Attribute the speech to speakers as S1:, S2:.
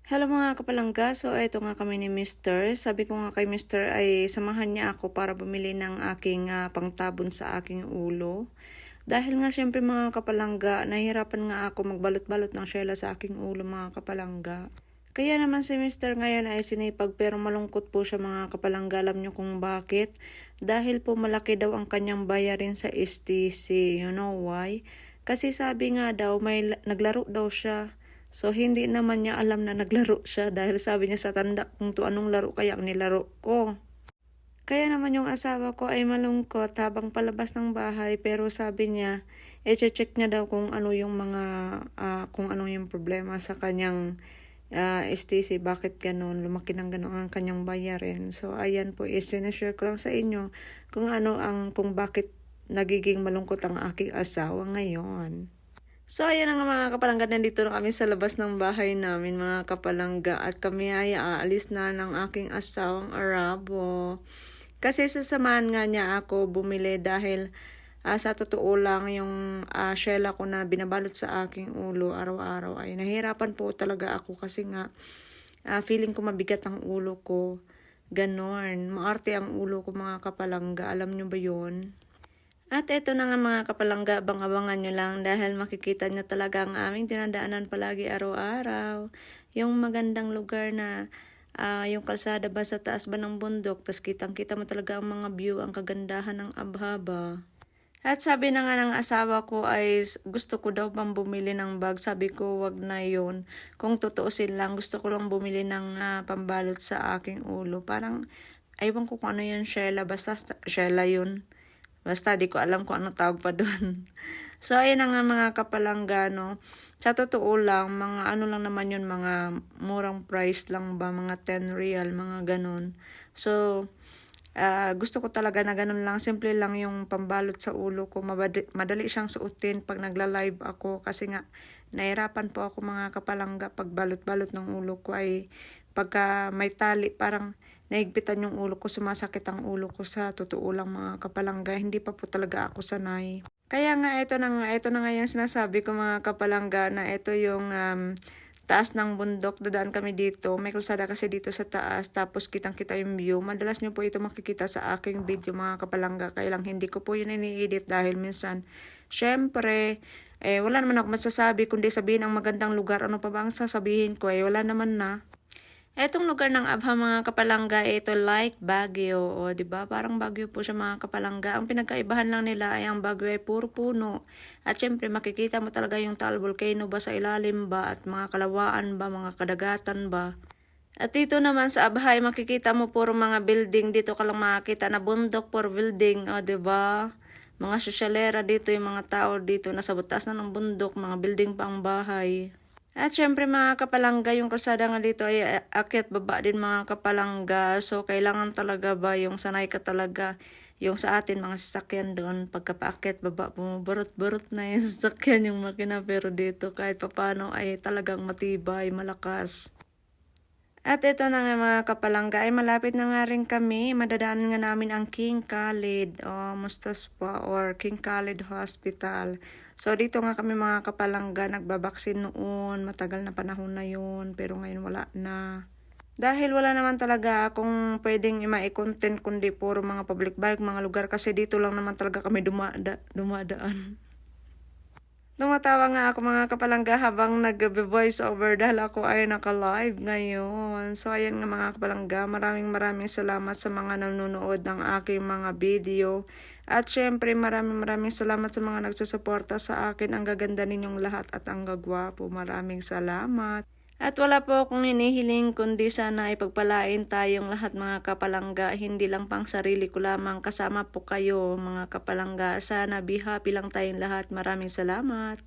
S1: Hello mga kapalangga, so ito nga kami ni Mr. Sabi ko nga kay Mr. ay samahan niya ako para bumili ng aking pangtabon sa aking ulo. Dahil nga syempre mga kapalangga, nahihirapan nga ako magbalot-balot ng syela sa aking ulo mga kapalangga. Kaya naman si Mr. ngayon ay sinipag pero malungkot po siya mga kapalangga. Alam niyo kung bakit? Dahil po malaki daw ang kanyang bayarin sa STC. You know why? Kasi sabi nga daw may naglaro daw siya. So, hindi naman niya alam na naglaro siya dahil sabi niya sa tanda kung to anong laro kaya ang nilaro ko. Kaya naman yung asawa ko ay malungkot habang palabas ng bahay pero sabi niya, check niya daw kung ano yung kung ano yung problema sa kanyang STC, bakit ganun, lumaki ng ganun ang kanyang bayarin. So, ayan po, sinashare ko lang sa inyo kung bakit nagiging malungkot ang aking asawa ngayon. So, ayan nga mga kapalangga, nandito na kami sa labas ng bahay namin mga kapalangga at kami ay aalis na ng aking asawang Arabo. Kasi sasamahan nga niya ako bumili dahil sa totoo lang yung shela ko na binabalot sa aking ulo araw-araw ay nahirapan po talaga ako kasi nga feeling ko mabigat ang ulo ko. Ganon, maarte ang ulo ko mga kapalangga, alam nyo ba yun? At eto na nga mga kapalangga, abang-abangan nyo lang dahil makikita nyo talaga ang aming dinadaanan palagi araw-araw. Yung magandang lugar na yung kalsada ba sa taas ba ng bundok, tas kitang-kita mo talaga ang mga view, ang kagandahan ng Abhaba. At sabi na nga ng asawa ko ay gusto ko daw bang bumili ng bag. Sabi ko wag na yun. Kung tutuusin lang, gusto ko lang bumili ng pambalot sa aking ulo. Parang, aywan ko kung ano yun, shela, basta shela yun. Basta di ko alam kung ano tawag pa doon. So, ayun na nga mga kapalangga, no. Sa totoo lang, mga ano lang naman yun, mga murang price lang ba, mga 10 real, mga ganun. So, gusto ko talaga na ganun lang. Simple lang yung pambalot sa ulo ko. Madali siyang suotin pag nagla-live ako. Kasi nga, nahirapan po ako mga kapalangga pag balot-balot ng ulo ko ay pagka may tali, parang naigpitan yung ulo ko, sumasakit ang ulo ko sa totoo lang mga kapalangga. Hindi pa po talaga ako sanay. Kaya nga, ito na nga yung sinasabi ko mga kapalangga na ito yung taas ng bundok. Dadaan kami dito. May kalsada kasi dito sa taas. Tapos kitang-kita yung view. Madalas nyo po ito makikita sa aking video mga kapalangga. Kaya lang hindi ko po yun ini-edit dahil minsan, syempre, wala naman ako masasabi kundi sabihin ang magandang lugar. Ano pa ba ang sasabihin ko? Wala naman na. Etong lugar ng Abha mga kapalangga, ito like Baguio, o di ba? Parang Baguio po siya mga kapalangga. Ang pinagkaibahan lang nila ay ang Baguio ay puro puno. At syempre makikita mo talaga yung Taal Volcano ba sa ilalim ba at mga kalawaan ba, mga kadagatan ba. At dito naman sa Abha ay makikita mo puro mga building. Dito ka lang makikita na bundok for building, o di ba? Mga sosyalera dito, yung mga tao dito nasa butas na ng bundok, mga building pa ang bahay. At syempre mga kapalangga, yung kalsada nga dito ay akyat baba din mga kapalangga. So kailangan talaga ba yung sanay ka talaga. Yung sa atin mga sasakyan doon, pagkapaakyat baba, bumuburot-burot na yung sasakyan yung makina. Pero dito kahit papano ay talagang matibay, malakas. At ito na nga mga kapalangga ay malapit na nga rin kami. Madadaanan nga namin ang King Khalid o Mustaspa or King Khalid Hospital. So dito nga kami mga kapalangga nagbabaksin noon. Matagal na panahon na yun pero ngayon wala na. Dahil wala naman talaga akong pwedeng i-content kundi puro mga public park, mga lugar kasi dito lang naman talaga kami dumadaan. Tumatawa nga ako mga kapalangga habang nag-voice over dahil ako ay naka-live ngayon. So ayan nga mga kapalangga, maraming salamat sa mga nanonood ng aking mga video. At syempre maraming salamat sa mga nagsusuporta sa akin. Ang gaganda ninyong lahat at ang gagwapo. Maraming salamat. At wala po akong hinihiling kundi sana ipagpalain tayong lahat mga kapalangga. Hindi lang pang sarili ko lamang, kasama po kayo mga kapalangga. Sana be happy lang tayong lahat. Maraming salamat.